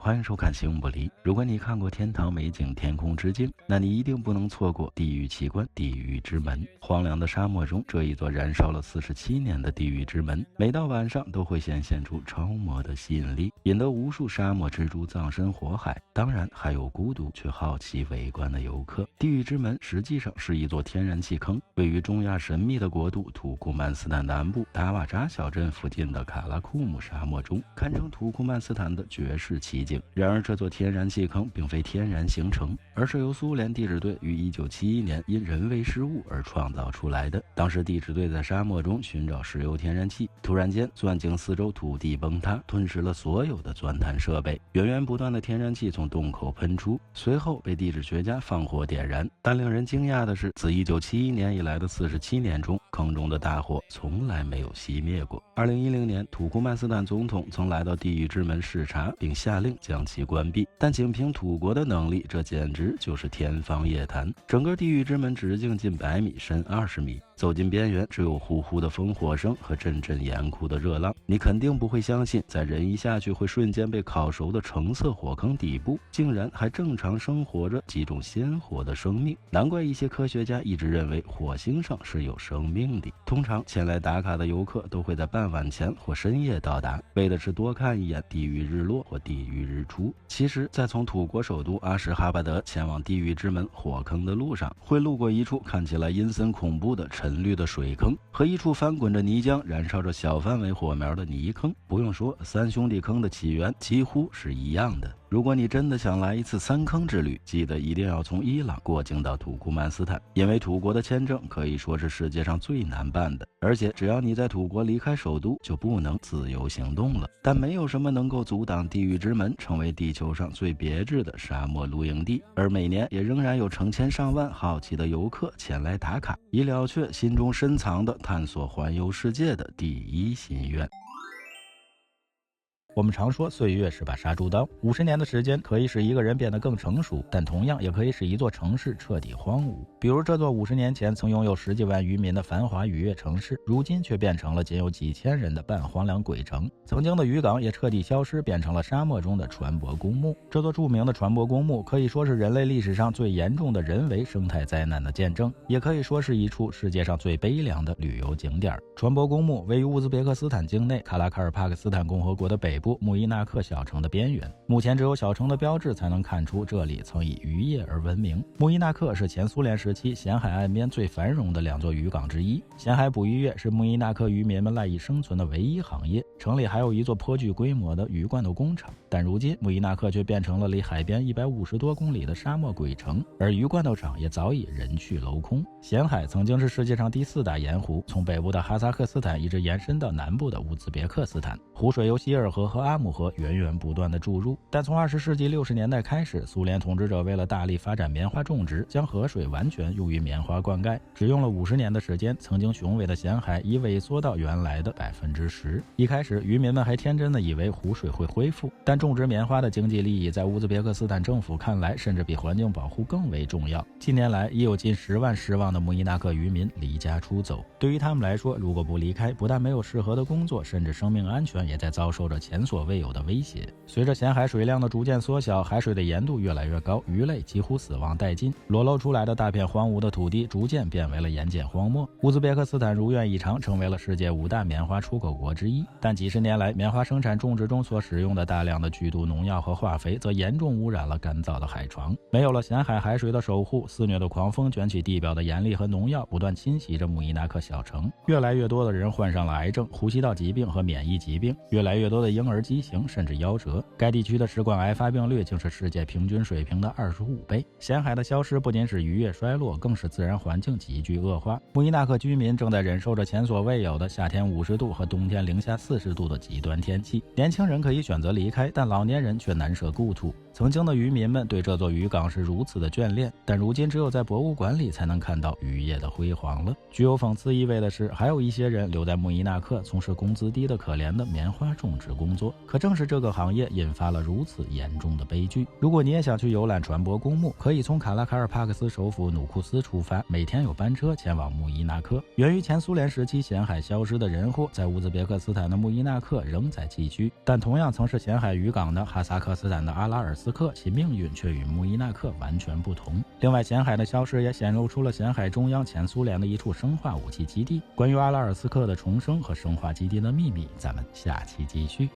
欢迎收看《行不离》。如果你看过《天堂美景天空之镜》，那你一定不能错过地狱奇观——地狱之门。荒凉的沙漠中，这一座燃烧了47年的地狱之门，每到晚上都会显现出超模的吸引力，引得无数沙漠蜘蛛葬身火海。当然，还有孤独却好奇围观的游客。地狱之门实际上是一座天然气坑，位于中亚神秘的国度土库曼斯坦南部达瓦扎小镇附近的卡拉库姆沙漠中，堪称土库曼斯坦的绝世奇景。然而，这座天然气坑并非天然形成，而是由苏联地质队于1971年因人为失误而创造出来的。当时地质队在沙漠中寻找石油天然气，突然间钻井四周土地崩塌，吞噬了所有的钻探设备，源源不断的天然气从洞口喷出，随后被地质学家放火点燃。但令人惊讶的是，自1971年以来的47年中，坑中的大火从来没有熄灭过。2010年，土库曼斯坦总统曾来到地狱之门视察，并下令将其关闭。但仅凭土国的能力，这简直就是天方夜谭。整个地狱之门直径近100米，深20米，走进边缘，只有呼呼的烽火声和阵阵严酷的热浪。你肯定不会相信，在人一下去会瞬间被烤熟的橙色火坑底部，竟然还正常生活着几种鲜活的生命。难怪一些科学家一直认为火星上是有生命的。通常前来打卡的游客都会在傍晚前或深夜到达，为的是多看一眼地狱日落或地狱日出。其实，在从土国首都阿什哈巴德前往地狱之门火坑的路上，会路过一处看起来阴森恐怖的沉绿的水坑和一处翻滚着泥浆、燃烧着小范围火苗的泥坑。不用说，三兄弟坑的起源几乎是一样的。如果你真的想来一次三坑之旅，记得一定要从伊朗过境到土库曼斯坦，因为土国的签证可以说是世界上最难办的，而且只要你在土国离开首都，就不能自由行动了。但没有什么能够阻挡地狱之门成为地球上最别致的沙漠露营地，而每年也仍然有成千上万好奇的游客前来打卡，以了却心中深藏的探索环游世界的第一心愿。我们常说岁月是把杀猪刀，50年的时间可以使一个人变得更成熟，但同样也可以使一座城市彻底荒芜。比如这座50年前曾拥有10几万渔民的繁华愉悦城市，如今却变成了仅有几千人的半荒凉鬼城。曾经的渔港也彻底消失，变成了沙漠中的船舶公墓。这座著名的船舶公墓可以说是人类历史上最严重的人为生态灾难的见证，也可以说是一处世界上最悲凉的旅游景点。船舶公墓位于乌兹别克斯坦境内卡拉卡尔帕克斯坦共和国的北部穆伊纳克小城的边缘，目前只有小城的标志才能看出这里曾以渔业而闻名。穆伊纳克是前苏联时期咸海岸边最繁荣的2座渔港之一，咸海捕鱼业是穆伊纳克渔民们赖以生存的唯一行业。城里还有一座颇具规模的鱼罐头工厂，但如今穆伊纳克却变成了离海边150多公里的沙漠鬼城，而鱼罐头厂也早已人去楼空。咸海曾经是世界上第4大盐湖，从北部的哈萨克斯坦一直延伸到南部的乌兹别克斯坦，湖水由希尔河和阿姆河源源不断的注入。但从20世纪60年代开始，苏联统治者为了大力发展棉花种植，将河水完全用于棉花灌溉，只用了50年的时间，曾经雄伟的咸海已萎缩到原来的10%。一开始渔民们还天真的以为湖水会恢复，但种植棉花的经济利益在乌兹别克斯坦政府看来甚至比环境保护更为重要。近年来已有近10万失望的穆伊纳克渔民离家出走，对于他们来说，如果不离开，不但没有适合的工作，甚至生命安全也在遭受着前所未有的威胁。随着咸海水量的逐渐缩小，海水的盐度越来越高，鱼类几乎死亡殆尽，裸露出来的大片荒芜的土地逐渐变为了盐碱荒漠。乌兹别克斯坦如愿以偿成为了世界5大棉花出口国之一，但几十年来棉花生产种植中所使用的大量的剧毒农药和化肥则严重污染了干燥的海床。没有了咸海海水的守护，肆虐的狂风卷起地表的盐粒和农药，不断侵袭着穆伊纳克小城。越来越多的人患上了癌症、呼吸道疾病和免疫疾病，越来越多的婴儿畸形甚至夭折。该地区的食管癌发病率竟是世界平均水平的25倍。咸海的消失不仅使渔业衰落，更使自然环境急剧恶化。穆伊纳克居民正在忍受着前所未有的夏天50度和冬天零下40度的极端天气。年轻人可以选择离开，但老年人却难舍故土。曾经的渔民们对这座渔港是如此的眷恋，但如今只有在博物馆里才能看到渔业的辉煌了。具有讽刺意味的是，还有一些人留在穆伊纳克从事工资低的可怜的棉花种植工作。作。可正是这个行业引发了如此严重的悲剧。如果你也想去游览船舶公墓，可以从卡拉卡尔帕克斯首府努库斯出发，每天有班车前往穆伊纳克。源于前苏联时期咸海消失的人祸，在乌兹别克斯坦的穆伊纳克仍在继续，但同样曾是咸海渔港的哈萨克斯坦的阿拉尔斯克，其命运却与穆伊纳克完全不同。另外，咸海的消失也显露出了咸海中央前苏联的一处生化武器基地。关于阿拉尔斯克的重生和生化基地的秘密，咱们下期继续。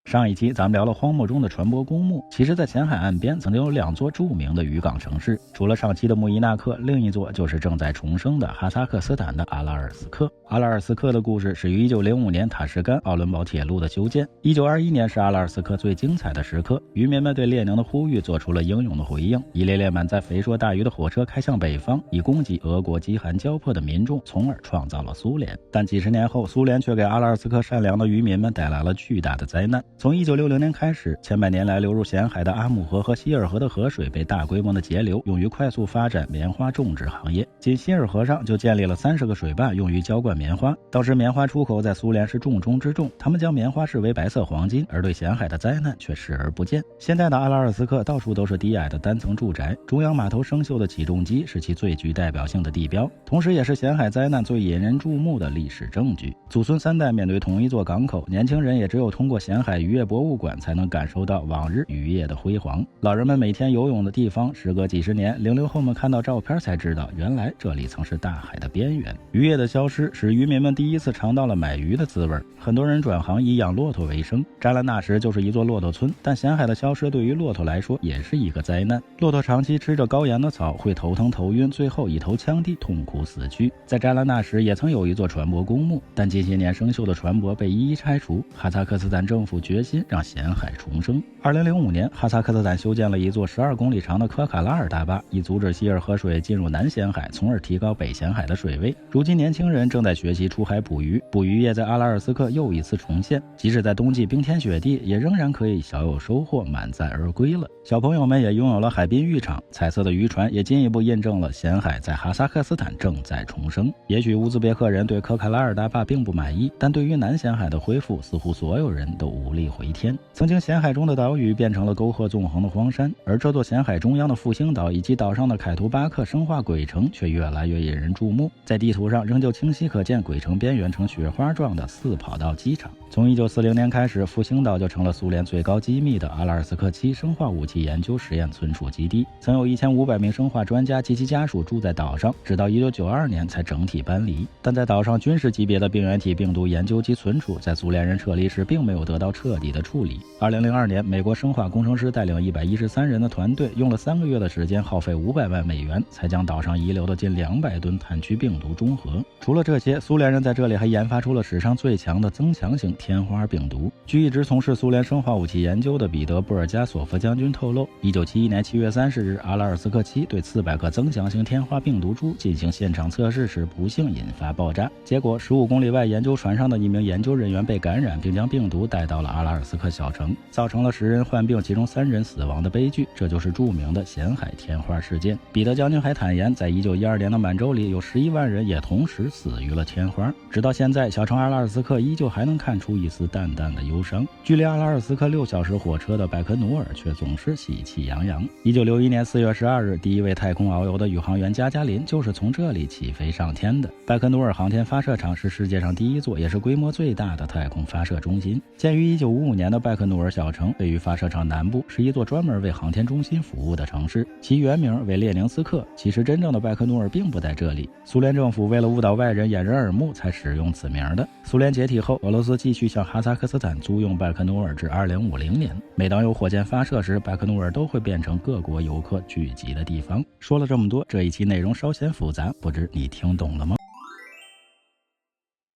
上一期咱们聊了荒漠中的船舶公墓，其实在前海岸边曾经有2座著名的渔港城市，除了上期的穆伊纳克，另一座就是正在重生的哈萨克斯坦的阿拉尔斯克。阿拉尔斯克的故事始于1905年塔什干奥伦堡铁路的修建。1921年是阿拉尔斯克最精彩的时刻，渔民们对列宁的呼吁做出了英勇的回应，一列列满载肥硕大鱼的火车开向北方，以供给俄国饥寒交迫的民众，从而创造了苏联。但几十年后，苏联却给阿拉尔斯克善良的渔民们带来了巨大的灾难。从1960年开始，千百年来流入咸海的阿姆河和希尔河的河水被大规模的截流，用于快速发展棉花种植行业。仅希尔河上就建立了30个水坝，用于浇灌棉花。当时棉花出口在苏联是重中之重，他们将棉花视为白色黄金，而对咸海的灾难却视而不见。现在的阿拉尔斯克到处都是低矮的单层住宅，中央码头生锈的起重机是其最具代表性的地标，同时也是咸海灾难最引人注目的历史证据。祖孙3代面对同一座港口，年轻人也只有通过咸海渔业博物馆才能感受到往日渔业的辉煌。老人们每天游泳的地方，时隔几十年，00后们看到照片才知道，原来这里曾是大海的边缘。渔业的消失使渔民们第一次尝到了买鱼的滋味，很多人转行以养骆驼为生。扎兰纳什就是一座骆驼村，但咸海的消失对于骆驼来说也是一个灾难。骆驼长期吃着高盐的草，会头疼头晕，最后一头枪地痛苦死去。在扎兰纳什也曾有一座船舶公墓，但近些年生锈的船舶被一一拆除。哈萨克斯坦政府决心让咸海重生。2005年，哈萨克斯坦修建了一座12公里长的科卡拉尔大坝，以阻止希尔河水进入南咸海，从而提高北咸海的水位。如今年轻人正在学习出海捕鱼，捕鱼业在阿拉尔斯克又一次重现，即使在冬季冰天雪地，也仍然可以小有收获，满载而归了。小朋友们也拥有了海滨浴场，彩色的渔船也进一步印证了咸海在哈萨克斯坦正在重生。也许乌兹别克人对科卡拉尔大坝并不满意，但对于南咸海的恢复，似乎所有人都无力回天。曾经咸海中的岛屿变成了沟壑纵横的荒山，而这座咸海中央的复兴岛以及岛上的凯图巴克生化鬼城却越来越引人注目。在地图上仍旧清晰可见鬼城边缘呈雪花状的4跑道机场。从1940年开始，复兴岛就成了苏联最高机密的阿拉尔斯克7生化武器研究实验存储基地，曾有1500名生化专家及其家属住在岛上，直到1992年才整体搬离。但在岛上军事级别的病原体病毒研究及存储，在苏联人撤离时并没有得到彻底的处理。2002年，美国生化工程师带领113人的团队，用了3个月的时间，耗费500万美元，才将岛上遗留的近200吨炭疽病毒中和。除了这些，苏联人在这里还研发出了史上最强的增强型天花病毒。据一直从事苏联生化武器研究的彼得·布尔加索夫将军透露，1971年7月30日，阿拉尔斯克7对400个增强型天花病毒株进行现场测试时，不幸引发爆炸。结果15公里外研究船上的一名研究人员被感染，并将病毒带到了阿拉尔斯克小城，造成了10人患病，其中3人死亡的悲剧。这就是著名的咸海天花事件。彼得将军还坦言，在1912年的满洲里，有11万人也同时死于了天花。直到现在，小城阿拉尔斯克依旧还能看出一丝淡淡的忧伤。距离阿拉尔斯克6小时火车的拜科努尔却总是喜气洋洋。1961年4月12日，第一位太空遨游的宇航员加加林就是从这里起飞上天的。拜科努尔航天发射场是世界上第一座，也是规模最大的太空发射中心。建于1955年的拜科努尔小城位于发射场南部，是一座专门为航天中心服务的城市，其原名为列宁斯克。其实真正的拜科努尔并不在这里，苏联政府为了误导外人掩人耳目才使用此名的。苏联解体后，俄罗斯继续向哈萨克斯坦租用拜科努尔至2050年。每当有火箭发射时，拜科努尔都会变成各国游客聚集的地方。说了这么多，这一期内容稍显复杂，不知你听懂了吗？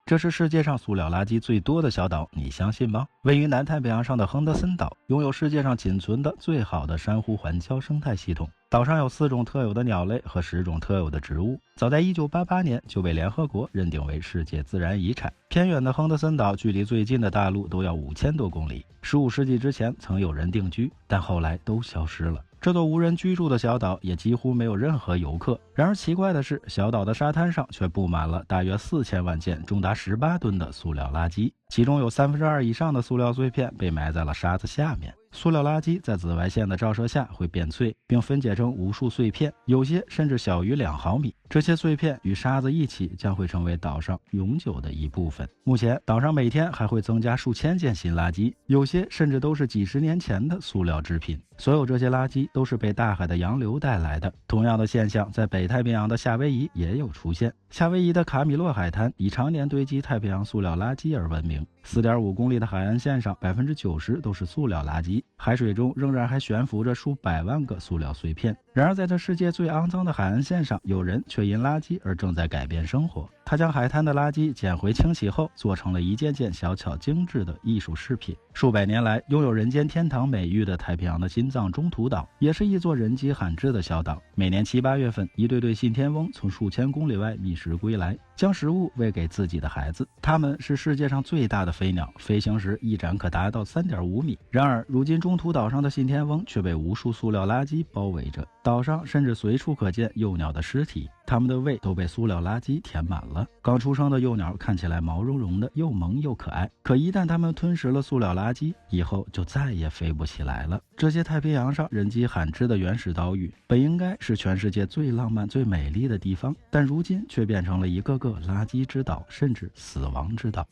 这是世界上塑料垃圾最多的小岛，你相信吗？位于南太平洋上的亨德森岛拥有世界上仅存的最好的珊瑚环礁生态系统。岛上有4种特有的鸟类和10种特有的植物，早在1988年就被联合国认定为世界自然遗产。偏远的亨德森岛距离最近的大陆都要5000多公里。15世纪之前曾有人定居，但后来都消失了。这座无人居住的小岛也几乎没有任何游客。然而奇怪的是，小岛的沙滩上却布满了大约4000万件重达18吨的塑料垃圾，其中有2/3以上的塑料碎片被埋在了沙子下面。塑料垃圾在紫外线的照射下会变脆，并分解成无数碎片，有些甚至小于2毫米。这些碎片与沙子一起将会成为岛上永久的一部分。目前，岛上每天还会增加数千件新垃圾，有些甚至都是几十年前的塑料制品。所有这些垃圾都是被大海的洋流带来的。同样的现象在北太平洋的夏威夷也有出现。夏威夷的卡米洛海滩以常年堆积太平洋塑料垃圾而闻名。4.5公里的海岸线上90%都是塑料垃圾，海水中仍然还悬浮着数百万个塑料碎片。然而在这世界最肮脏的海岸线上，有人却因垃圾而正在改变生活。他将海滩的垃圾捡回清洗后，做成了一件件小巧精致的艺术饰品。数百年来拥有人间天堂美誉的太平洋的心脏中途岛，也是一座人迹罕至的小岛。每年7、8月份，一对对信天翁从数千公里外觅食归来，将食物喂给自己的孩子。它们是世界上最大的飞鸟，飞行时翼展可达到3.5米。然而如今中途岛上的信天翁却被无数塑料垃圾包围着，岛上甚至随处可见幼鸟的尸体，它们的胃都被塑料垃圾填满了。刚出生的幼鸟看起来毛茸茸的，又萌又可爱，可一旦它们吞食了塑料垃圾，以后就再也飞不起来了。这些太平洋上人迹罕至的原始岛屿，本应该是全世界最浪漫最美丽的地方，但如今却变成了一个个垃圾之岛，甚至死亡之岛。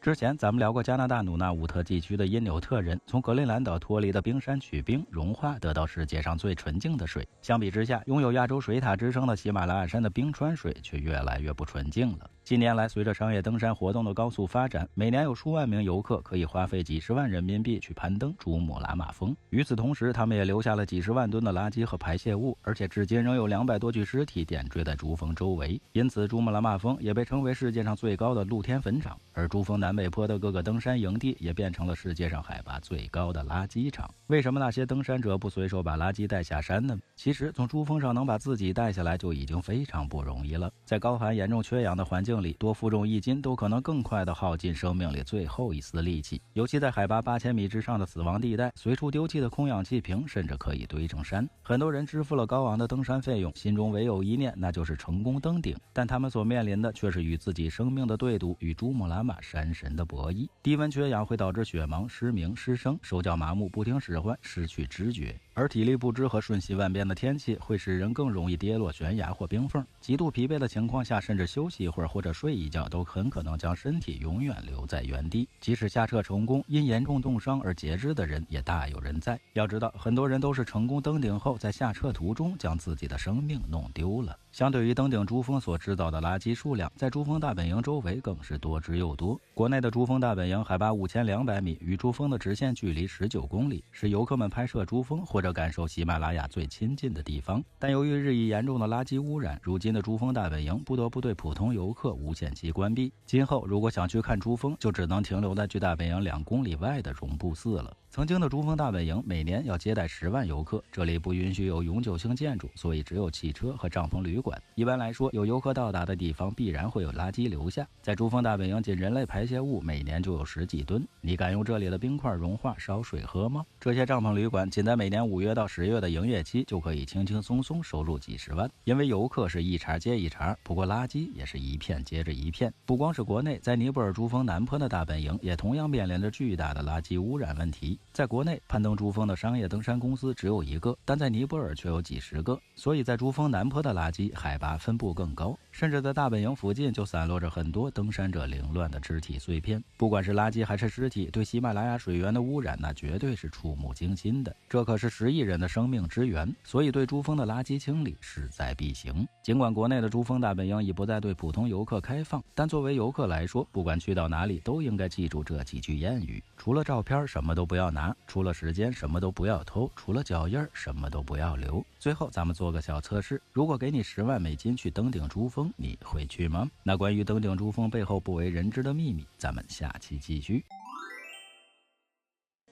之前咱们聊过加拿大努纳武特地区的因纽特人从格陵兰岛脱离的冰山取冰融化，得到世界上最纯净的水。相比之下，拥有亚洲水塔之称的喜马拉雅山的冰川水却越来越不纯净了。近年来，随着商业登山活动的高速发展，每年有数万名游客可以花费几十万人民币去攀登珠穆朗玛峰。与此同时，他们也留下了几十万吨的垃圾和排泄物，而且至今仍有200多具尸体点缀在珠峰周围。因此，珠穆朗玛峰也被称为世界上最高的露天坟场，而珠峰南北坡的各个登山营地也变成了世界上海拔最高的垃圾场。为什么那些登山者不随手把垃圾带下山呢？其实，从珠峰上能把自己带下来就已经非常不容易了。在高寒严重缺氧的环境里，多负重1斤都可能更快地耗尽生命里最后一丝力气。尤其在海拔8000米之上的死亡地带，随处丢弃的空氧气瓶甚至可以堆成山。很多人支付了高昂的登山费用，心中唯有一念，那就是成功登顶。但他们所面临的却是与自己生命的对赌，与珠穆朗玛山神的博弈。低温缺氧会导致血盲、失明、失声、手脚麻木、不听使唤、失去知觉。而体力不支和瞬息万变的天气会使人更容易跌落悬崖或冰缝。极度疲惫的情况下，甚至休息一会儿或者睡一觉，都很可能将身体永远留在原地。即使下撤成功，因严重冻伤而截肢的人也大有人在。要知道，很多人都是成功登顶后，在下撤途中将自己的生命弄丢了。相对于登顶珠峰所制造的垃圾数量，在珠峰大本营周围更是多之又多。国内的珠峰大本营海拔5200米，与珠峰的直线距离19公里，是游客们拍摄珠峰或者感受喜马拉雅最亲近的地方。但由于日益严重的垃圾污染，如今的珠峰大本营不得不对普通游客无限期关闭。今后如果想去看珠峰，就只能停留在距大本营2公里外的绒布寺了。曾经的珠峰大本营每年要接待10万游客，这里不允许有永久性建筑，所以只有汽车和帐篷旅馆。一般来说，有游客到达的地方必然会有垃圾留下。在珠峰大本营仅人类排泄物每年就有10几吨，你敢用这里的冰块融化烧水喝吗？这些帐篷旅馆仅在每年5月到10月的营业期就可以轻轻松松收入几十万，因为游客是一茬接一茬，不过垃圾也是一片接着一片。不光是国内，在尼泊尔珠峰南坡的大本营也同样面临着巨大的垃圾污染问题。在国内，攀登珠峰的商业登山公司只有1个，但在尼泊尔却有几十个，所以在珠峰南坡的垃圾海拔分布更高，甚至在大本营附近就散落着很多登山者凌乱的肢体碎片。不管是垃圾还是尸体，对喜马拉雅水源的污染那绝对是触目惊心的。这可是10亿人的生命之源，所以对珠峰的垃圾清理势在必行。尽管国内的珠峰大本营已不再对普通游客开放，但作为游客来说，不管去到哪里都应该记住这几句谚语：除了照片什么都不要拿，除了时间什么都不要偷，除了脚印什么都不要留。最后咱们做个小测试，如果给你10万美金去登顶珠峰，你会去吗？那关于登顶珠峰背后不为人知的秘密，咱们下期继续。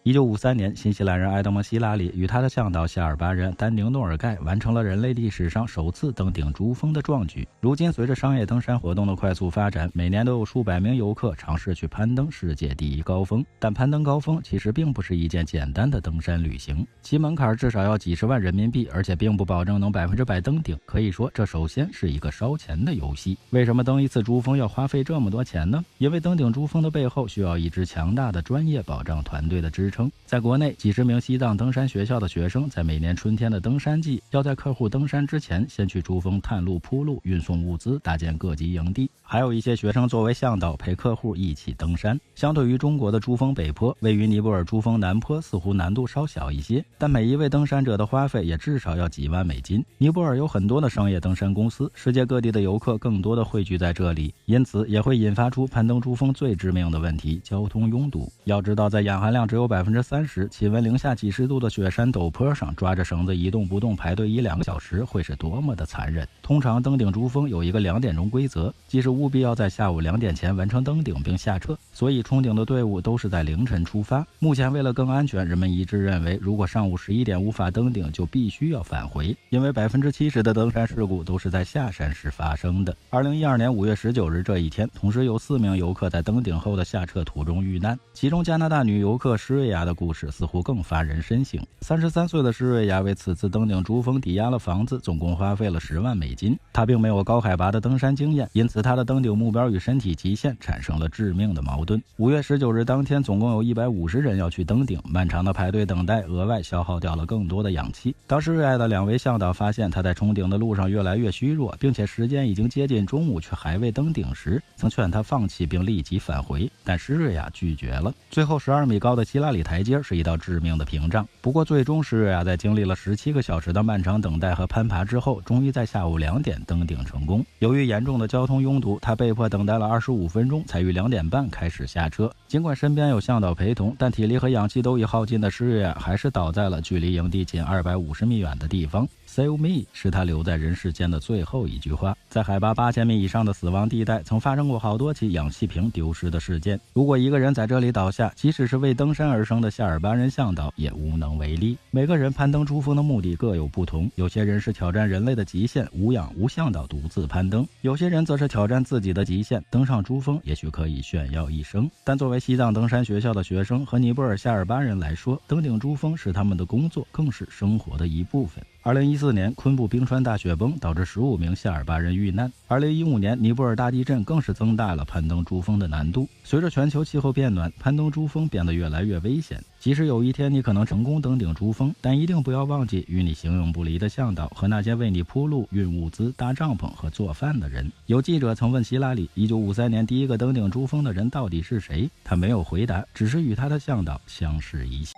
1953年，新西兰人埃德蒙·希拉里与他的向导夏尔巴人丹宁·诺尔盖完成了人类历史上首次登顶珠峰的壮举。如今，随着商业登山活动的快速发展，每年都有数百名游客尝试去攀登世界第一高峰。但攀登高峰其实并不是一件简单的登山旅行，其门槛至少要几十万人民币，而且并不保证能100%登顶。可以说，这首先是一个烧钱的游戏。为什么登一次珠峰要花费这么多钱呢？因为登顶珠峰的背后需要一支强大的专业保障团队的支撑。在国内，几十名西藏登山学校的学生在每年春天的登山季，要在客户登山之前先去珠峰探路铺路，运送物资，搭建各级营地。还有一些学生作为向导陪客户一起登山。相对于中国的珠峰北坡，位于尼泊尔珠峰南坡似乎难度稍小一些，但每一位登山者的花费也至少要几万美金。尼泊尔有很多的商业登山公司，世界各地的游客更多的汇聚在这里，因此也会引发出攀登珠峰最致命的问题——交通拥堵。要知道，在氧含量只有30%、气温零下几十度的雪山陡坡上，抓着绳子一动不动排队1-2个小时，会是多么的残忍。通常登顶珠峰有一个2点钟规则，即是务必要在下午2点前完成登顶并下撤，所以冲顶的队伍都是在凌晨出发。目前为了更安全，人们一致认为，如果上午11点无法登顶，就必须要返回，因为70%的登山事故都是在下山时发生的。2012年5月19日这一天，同时有4名游客在登顶后的下撤途中遇难，其中加拿大女游客施瑞亚的故事似乎更发人深省。33岁的施瑞亚为此次登顶珠峰抵押了房子，总共花费了10万美金。她并没有高海拔的登山经验，因此她的登顶目标与身体极限产生了致命的矛盾。5月19日当天，总共有150人要去登顶，漫长的排队等待额外消耗掉了更多的氧气。当施瑞亚的2位向导发现她在冲顶的路上越来越虚弱，并且时间已经接近中午却还未登顶时，曾劝她放弃并立即返回，但施瑞亚拒绝了。最后12米高的希拉里台阶是一道致命的屏障，不过最终施瑞亚在经历了17个小时的漫长等待和攀爬之后，终于在下午2点登顶成功。由于严重的交通拥堵，他被迫等待了25分钟，才于2点半开始下车。尽管身边有向导陪同，但体力和氧气都已耗尽的施瑞亚还是倒在了距离营地仅250米远的地方。Save me 是他留在人世间的最后一句话。在海拔8000米以上的死亡地带，曾发生过好多起氧气瓶丢失的事件。如果一个人在这里倒下，即使是为登山而生的夏尔巴人向导也无能为力。每个人攀登珠峰的目的各有不同，有些人是挑战人类的极限，无氧无向导独自攀登；有些人则是挑战自己的极限，登上珠峰也许可以炫耀一生。但作为西藏登山学校的学生和尼泊尔夏尔巴人来说，登顶珠峰是他们的工作，更是生活的一部分。2014年，昆布冰川大雪崩导致15名夏尔巴人遇难。2015年，尼泊尔大地震更是增大了攀登珠峰的难度。随着全球气候变暖，攀登珠峰变得越来越危险。即使有一天你可能成功登顶珠峰，但一定不要忘记与你形影不离的向导和那些为你铺路、运物资、搭帐篷和做饭的人。有记者曾问希拉里，1953年第一个登顶珠峰的人到底是谁？他没有回答，只是与他的向导相视一笑。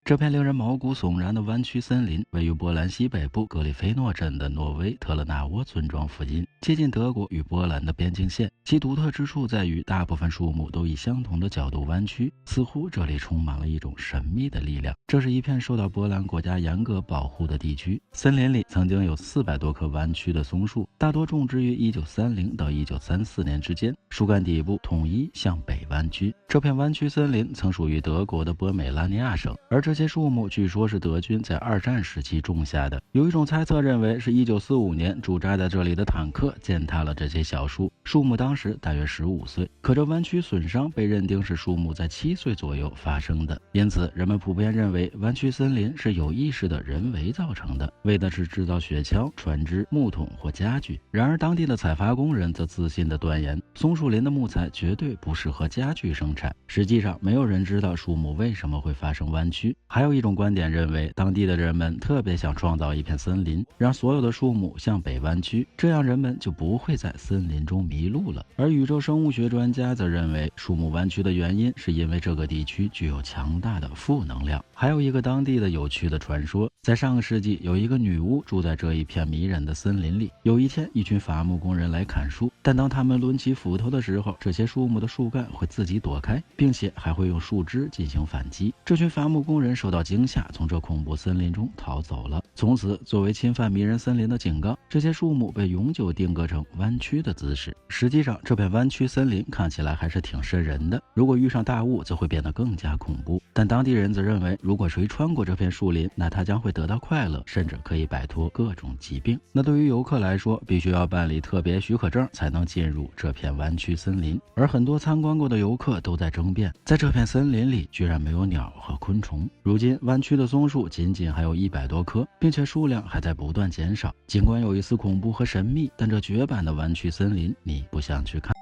这片令人毛骨悚然的弯曲森林位于波兰西北部格里菲诺镇的挪威特勒纳沃村庄附近，接近德国与波兰的边境线。其独特之处在于，大部分树木都以相同的角度弯曲，似乎这里充满了一种神秘的力量。这是一片受到波兰国家严格保护的地区，森林里曾经有400多棵弯曲的松树，大多种植于1930到1934年之间，树干底部统一向北弯曲。这片弯曲森林曾属于德国的波美拉尼亚省，而这些树木据说是德军在2战时期种下的。有一种猜测认为是1945年驻扎在这里的坦克践踏了这些小树，树木当时大约15岁，可这弯曲损伤被认定是树木在7岁左右发生的，因此人们普遍认为弯曲森林是有意识的人为造成的，为的是制造雪橇、船只、木桶或家具。然而当地的采伐工人则自信地断言，松树林的木材绝对不适合家具生产。实际上没有人知道树木为什么会发生弯曲。还有一种观点认为，当地的人们特别想创造一片森林，让所有的树木向北弯曲，这样人们就不会在森林中迷路了。而宇宙生物学专家则认为，树木弯曲的原因是因为这个地区具有强大的负能量。还有一个当地的有趣的传说，在上个世纪，有一个女巫住在这一片迷人的森林里。有一天，一群伐木工人来砍树，但当他们抡起斧头的时候，这些树木的树干会自己躲开，并且还会用树枝进行反击。这群伐木工人受到惊吓，从这恐怖森林中逃走了。从此作为侵犯迷人森林的警告，这些树木被永久定格成弯曲的姿势。实际上，这片弯曲森林看起来还是挺瘆人的，如果遇上大雾，则会变得更加恐怖。但当地人则认为，如果谁穿过这片树林，那他将会得到快乐，甚至可以摆脱各种疾病。那对于游客来说，必须要办理特别许可证才能进入这片弯曲森林。而很多参观过的游客都在争辩，在这片森林里居然没有鸟和昆虫。如今弯曲的松树仅仅还有100多棵，并且数量还在不断减少。尽管有一丝恐怖和神秘，但这绝版的弯曲森林你不想去看。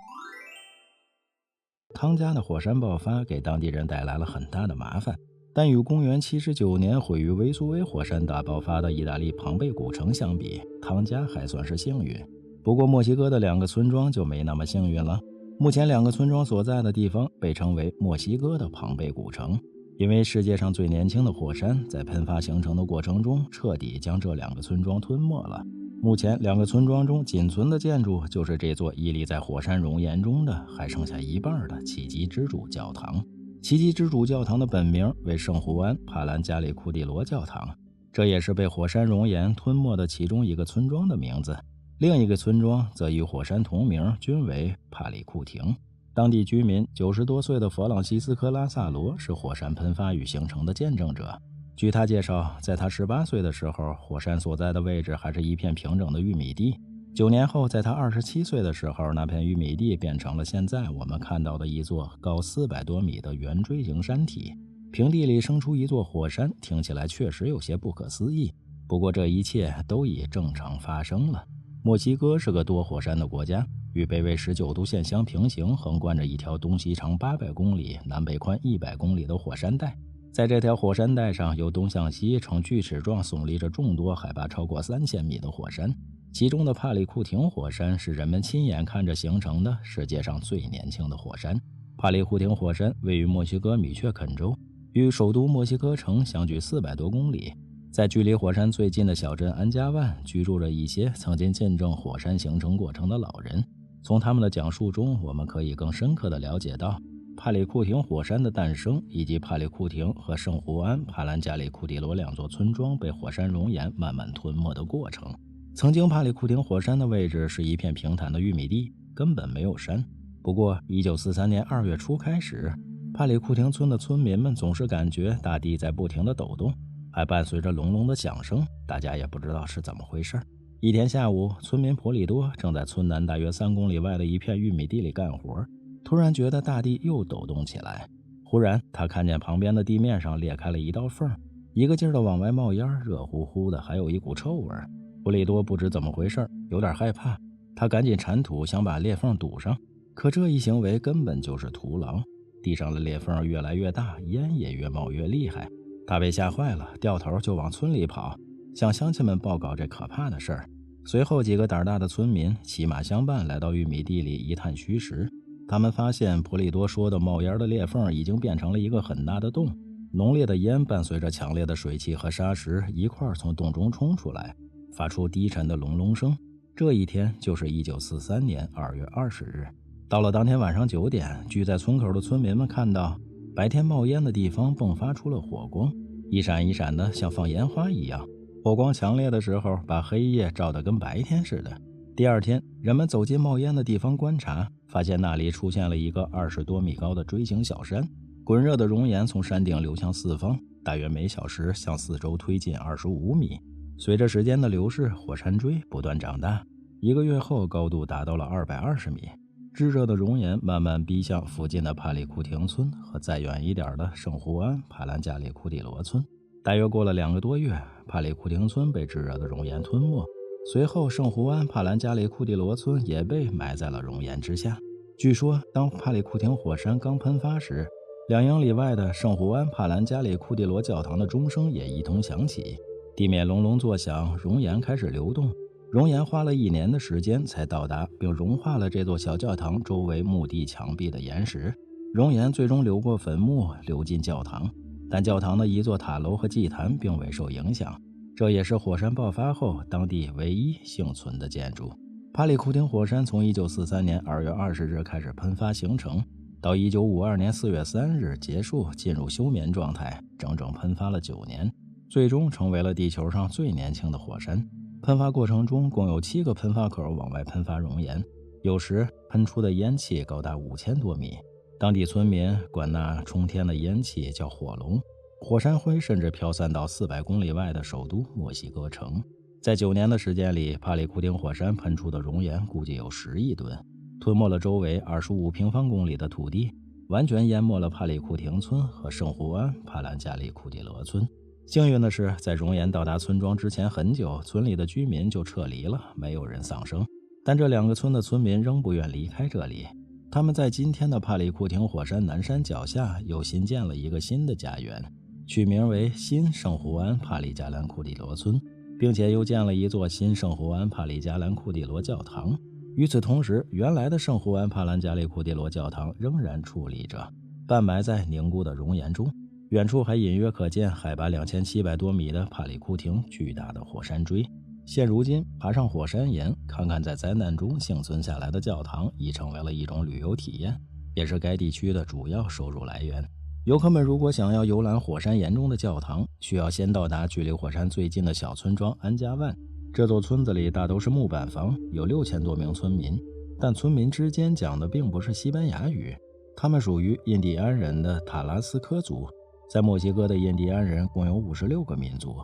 汤加的火山爆发给当地人带来了很大的麻烦，但与公元79年毁于维苏威火山大爆发的意大利庞贝古城相比，汤加还算是幸运。不过墨西哥的2个村庄就没那么幸运了。目前2个村庄所在的地方被称为墨西哥的庞贝古城，因为世界上最年轻的火山在喷发形成的过程中彻底将这2个村庄吞没了。目前2个村庄中仅存的建筑就是这座屹立在火山熔岩中的还剩下一半的奇迹之主教堂。奇迹之主教堂的本名为圣胡安帕兰加里库蒂罗教堂，这也是被火山熔岩吞没的其中一个村庄的名字。另一个村庄则与火山同名，均为帕里库廷。当地居民90多岁的弗朗西斯科拉萨罗是火山喷发与形成的见证者。据他介绍，在他18岁的时候，火山所在的位置还是一片平整的玉米地。9年后，在他27岁的时候，那片玉米地变成了现在我们看到的一座高400多米的圆锥形山体。平地里生出一座火山，听起来确实有些不可思议。不过这一切都已正常发生了。墨西哥是个多火山的国家，与北纬19度线相平行，横贯着一条东西长800公里、南北宽100公里的火山带。在这条火山带上，由东向西呈锯齿状耸立着众多海拔超过3000米的火山，其中的帕里库廷火山是人们亲眼看着形成的世界上最年轻的火山。帕里库廷火山位于墨西哥米却肯州，与首都墨西哥城相距400多公里。在距离火山最近的小镇安加万，居住着一些曾经见证火山形成过程的老人。从他们的讲述中，我们可以更深刻地了解到帕里库廷火山的诞生，以及帕里库廷和圣胡安帕兰加里库蒂罗2座村庄被火山熔岩慢慢吞没的过程。曾经帕里库廷火山的位置是一片平坦的玉米地，根本没有山。不过1943年2月初开始，帕里库廷村的村民们总是感觉大地在不停地抖动，还伴随着隆隆的响声，大家也不知道是怎么回事。一天下午，村民普里多正在村南大约3公里外的一片玉米地里干活，突然觉得大地又抖动起来。忽然他看见旁边的地面上裂开了一道缝，一个劲儿的往外冒烟，热乎乎的，还有一股臭味。普里多不知怎么回事，有点害怕，他赶紧铲土想把裂缝堵上，可这一行为根本就是徒劳。地上的裂缝越来越大，烟也越冒越厉害。他被吓坏了，掉头就往村里跑，向乡亲们报告这可怕的事儿。随后几个胆大的村民骑马相伴来到玉米地里一探虚实，他们发现普里多说的冒烟的裂缝已经变成了一个很大的洞，浓烈的烟伴随着强烈的水汽和沙石一块从洞中冲出来，发出低沉的隆隆声。这一天就是1943年2月20日。到了当天晚上9点，聚在村口的村民们看到白天冒烟的地方迸发出了火光，一闪一闪的，像放烟花一样。火光强烈的时候，把黑夜照得跟白天似的。第二天，人们走进冒烟的地方观察，发现那里出现了一个20多米高的锥形小山，滚热的熔岩从山顶流向四方，大约每小时向四周推进25米。随着时间的流逝，火山锥不断长大，1个月后高度达到了220米。炙热的熔岩慢慢逼向附近的帕里库廷村和再远一点的圣胡安帕兰加里库蒂罗村。大约过了2个多月，帕里库廷村被炙热的熔岩吞没，随后圣胡安帕兰加里库蒂罗村也被埋在了熔岩之下。据说当帕里库廷火山刚喷发时，2英里外的圣胡安帕兰加里库蒂罗教堂的钟声也一同响起，地面隆隆作响，熔岩开始流动。熔岩花了1年的时间才到达并融化了这座小教堂周围墓地墙壁的岩石，熔岩最终流过坟墓流进教堂，但教堂的一座塔楼和祭坛并未受影响，这也是火山爆发后当地唯一幸存的建筑。帕里库廷火山从1943年2月20日开始喷发形成，到1952年4月3日结束，进入休眠状态，整整喷发了9年。最终成为了地球上最年轻的火山。喷发过程中共有7个喷发口往外喷发熔岩，有时喷出的烟气高达5000多米。当地村民管那冲天的烟气叫火龙，火山灰甚至飘散到400公里外的首都墨西哥城。在9年的时间里，帕里库廷火山喷出的熔岩估计有10亿吨，吞没了周围25平方公里的土地，完全淹没了帕里库廷村和圣胡安帕兰加里库蒂罗村。幸运的是，在熔岩到达村庄之前很久，村里的居民就撤离了，没有人丧生。但这2个村的村民仍不愿离开这里，他们在今天的帕里库廷火山南山脚下又新建了一个新的家园，取名为新圣胡安帕里加兰库蒂罗村，并且又建了一座新圣胡安帕里加兰库蒂罗教堂。与此同时，原来的圣胡安帕兰加里库蒂罗教堂仍然矗立着，半埋在凝固的熔岩中。远处还隐约可见海拔2700多米的帕里库廷巨大的火山锥。现如今，爬上火山岩，看看在灾难中幸存下来的教堂，已成为了一种旅游体验，也是该地区的主要收入来源。游客们如果想要游览火山岩中的教堂，需要先到达距离火山最近的小村庄安加万。这座村子里大都是木板房，有6000多名村民，但村民之间讲的并不是西班牙语，他们属于印第安人的塔拉斯科族。在墨西哥的印第安人共有56个民族，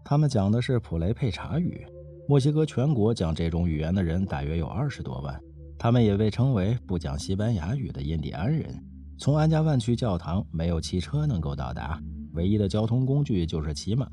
他们讲的是普雷佩查语。墨西哥全国讲这种语言的人大约有20多万，他们也被称为不讲西班牙语的印第安人。从安加万去教堂没有汽车能够到达，唯一的交通工具就是骑马。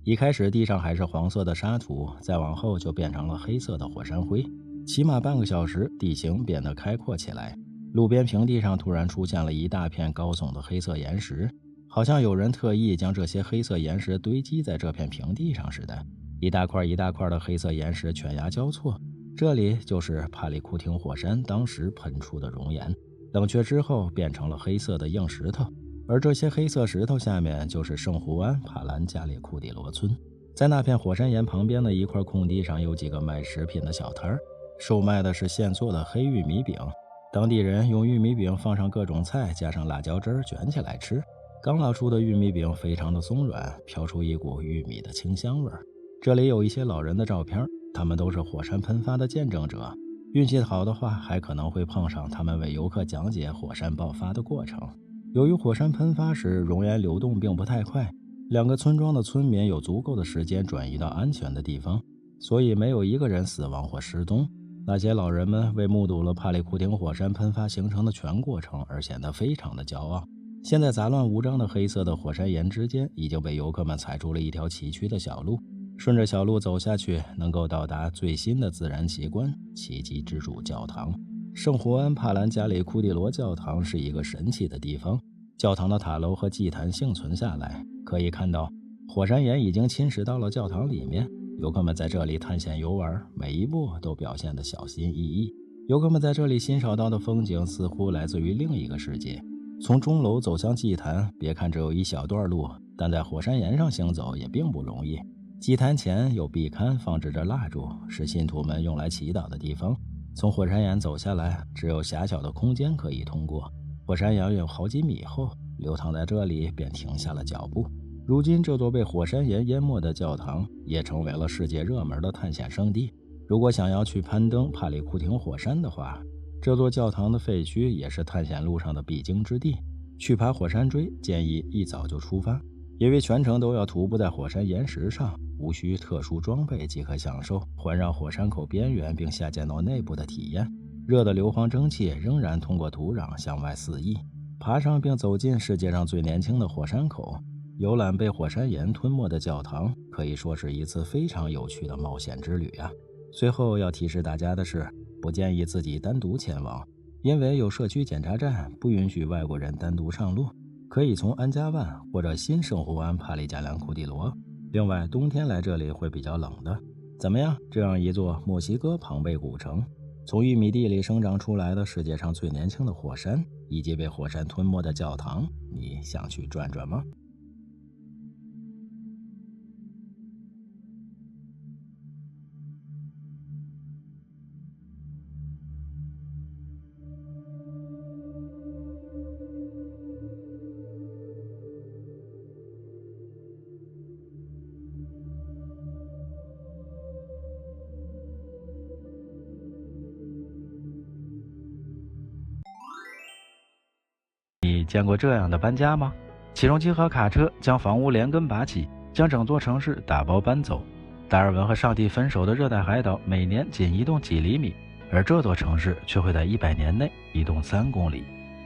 一开始地上还是黄色的沙土，再往后就变成了黑色的火山灰。骑马半个小时，地形变得开阔起来，路边平地上突然出现了一大片高耸的黑色岩石，好像有人特意将这些黑色岩石堆积在这片平地上似的，一大块一大块的黑色岩石犬牙交错。这里就是帕里库廷火山当时喷出的熔岩，冷却之后变成了黑色的硬石头，而这些黑色石头下面就是圣胡安帕兰加里库蒂罗村。在那片火山岩旁边的一块空地上，有几个卖食品的小摊儿，售卖的是现做的黑玉米饼。当地人用玉米饼放上各种菜，加上辣椒汁卷起来吃。刚烙出的玉米饼非常的松软，飘出一股玉米的清香味儿。这里有一些老人的照片，他们都是火山喷发的见证者。运气好的话，还可能会碰上他们为游客讲解火山爆发的过程。由于火山喷发时熔岩流动并不太快，2个村庄的村民有足够的时间转移到安全的地方，所以没有一个人死亡或失踪。那些老人们为目睹了帕里库廷火山喷发形成的全过程而显得非常的骄傲。现在杂乱无章的黑色的火山岩之间已经被游客们踩出了一条崎岖的小路，顺着小路走下去，能够到达最新的自然奇观——奇迹之主教堂。圣胡安帕兰加里库蒂罗教堂是一个神奇的地方，教堂的塔楼和祭坛幸存下来，可以看到火山岩已经侵蚀到了教堂里面。游客们在这里探险游玩，每一步都表现得小心翼翼。游客们在这里欣赏到的风景似乎来自于另一个世界。从钟楼走向祭坛，别看只有一小段路，但在火山岩上行走也并不容易。祭坛前有壁龛放置着蜡烛，是信徒们用来祈祷的地方。从火山岩走下来，只有狭小的空间可以通过。火山岩有好几米厚，流淌在这里便停下了脚步。如今这座被火山岩淹没的教堂也成为了世界热门的探险胜地。如果想要去攀登帕里库廷火山的话，这座教堂的废墟也是探险路上的必经之地。去爬火山锥建议一早就出发，因为全程都要徒步在火山岩石上，无需特殊装备即可享受环绕火山口边缘并下降到内部的体验。热的硫磺蒸汽仍然通过土壤向外四溢，爬上并走进世界上最年轻的火山口，游览被火山岩吞没的教堂，可以说是一次非常有趣的冒险之旅啊。最后要提示大家的是，不建议自己单独前往，因为有社区检查站，不允许外国人单独上路。可以从安加万或者新圣胡安帕里加兰库蒂罗。另外，冬天来这里会比较冷的。怎么样？这样一座墨西哥庞贝古城，从玉米地里生长出来的世界上最年轻的火山，以及被火山吞没的教堂，你想去转转吗？见过这样的搬家吗？起重机和卡车将房屋连根拔起，将整座城市打包搬走。达尔文和上帝分手的热带海岛每年仅移动几厘米，而这座城市却会在100年内移动3公里。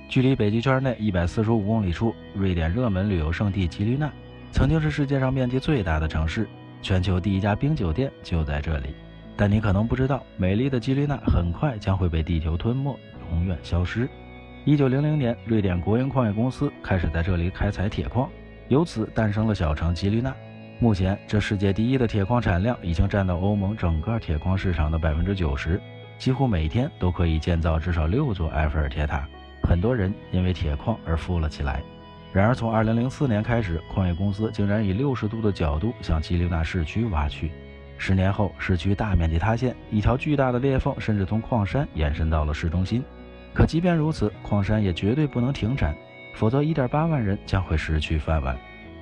距离北极圈内145公里处，瑞典热门旅游胜地吉律纳曾经是世界上面积最大的城市，全球第1家冰酒店就在这里。但你可能不知道，美丽的吉律纳很快将会被地球吞没，永远消失。1900年，瑞典国营矿业公司开始在这里开采铁矿，由此诞生了小城吉律纳。目前，这世界第1的铁矿产量已经占到欧盟整个铁矿市场的90%，几乎每天都可以建造至少6座埃菲尔铁塔。很多人因为铁矿而富了起来。然而，从2004年开始，矿业公司竟然以60度的角度向吉律纳市区挖去。10年后，市区大面积塌陷，一条巨大的裂缝甚至从矿山延伸到了市中心。可即便如此，矿山也绝对不能停产，否则1.8万人将会失去饭碗，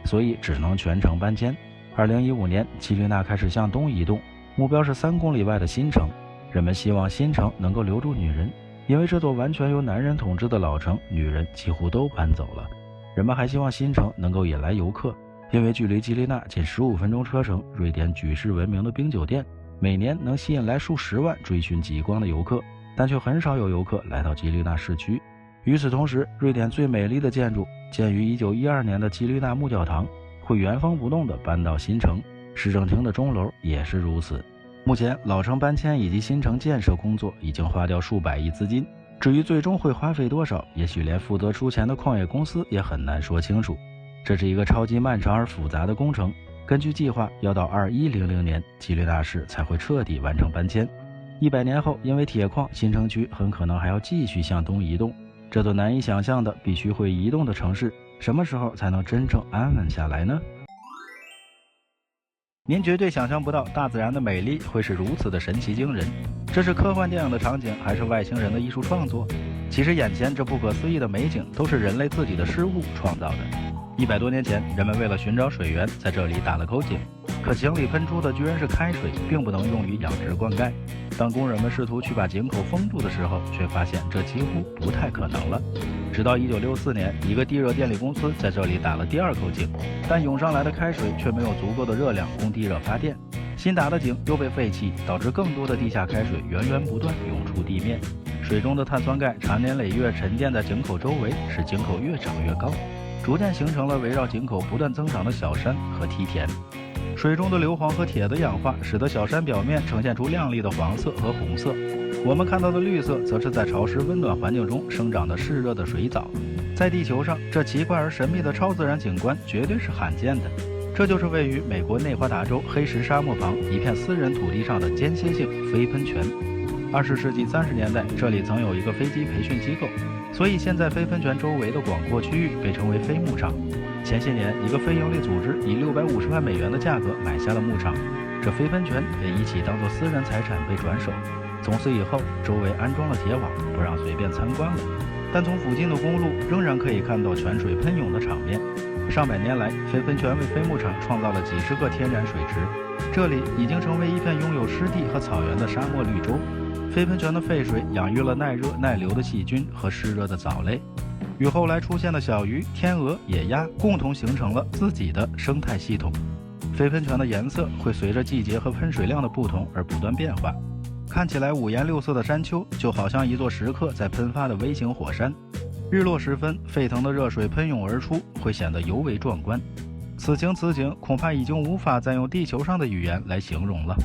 所以只能全城搬迁。2015年，吉律纳开始向东移动，目标是3公里外的新城。人们希望新城能够留住女人，因为这座完全由男人统治的老城，女人几乎都搬走了。人们还希望新城能够引来游客，因为距离吉律纳仅15分钟车程，瑞典举世闻名的冰酒店每年能吸引来数十万追寻极光的游客，但却很少有游客来到吉律纳市区。与此同时，瑞典最美丽的建筑建于1912年的吉律纳木教堂会原封不动地搬到新城，市政厅的钟楼也是如此。目前，老城搬迁以及新城建设工作已经花掉数百亿资金，至于最终会花费多少，也许连负责出钱的矿业公司也很难说清楚。这是一个超级漫长而复杂的工程，根据计划，要到2100年，吉律纳市才会彻底完成搬迁。100年后，因为铁矿，新城区很可能还要继续向东移动。这座难以想象的必须会移动的城市，什么时候才能真正安稳下来呢？您绝对想象不到大自然的美丽会是如此的神奇惊人，这是科幻电影的场景，还是外星人的艺术创作？其实眼前这不可思议的美景都是人类自己的失误创造的。100多年前，人们为了寻找水源，在这里打了口井，可井里喷出的居然是开水，并不能用于养殖灌溉。当工人们试图去把井口封住的时候，却发现这几乎不太可能了。直到1964年，一个地热电力公司在这里打了第2口井，但涌上来的开水却没有足够的热量供地热发电，新打的井又被废弃，导致更多的地下开水源源不断涌出地面。水中的碳酸钙常年累月沉淀在井口周围，使井口越长越高，逐渐形成了围绕井口不断增长的小山和梯田。水中的硫磺和铁的氧化使得小山表面呈现出亮丽的黄色和红色，我们看到的绿色则是在潮湿温暖环境中生长的嗜热的水藻。在地球上，这奇怪而神秘的超自然景观绝对是罕见的。这就是位于美国内华达州黑石沙漠旁一片私人土地上的间歇性飞喷泉。20世纪30年代，这里曾有一个飞机培训机构，所以现在飞喷泉周围的广阔区域被称为飞牧场。前些年，一个非营利组织以$650万的价格买下了牧场，这飞喷泉也一起当作私人财产被转手。从此以后，周围安装了铁网，不让随便参观了。但从附近的公路仍然可以看到泉水喷涌的场面。上百年来，飞喷泉为飞牧场创造了几十个天然水池，这里已经成为一片拥有湿地和草原的沙漠绿洲。飞喷泉的废水养育了耐热耐流的细菌和湿热的藻类，与后来出现的小鱼、天鹅、野鸭共同形成了自己的生态系统。飞喷泉的颜色会随着季节和喷水量的不同而不断变化，看起来五颜六色的山丘就好像一座时刻在喷发的微型火山。日落时分，沸腾的热水喷涌而出，会显得尤为壮观。此情此景恐怕已经无法再用地球上的语言来形容了。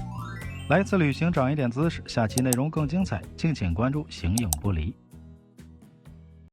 来次旅行长一点姿势，下期内容更精彩，敬请关注形影不离。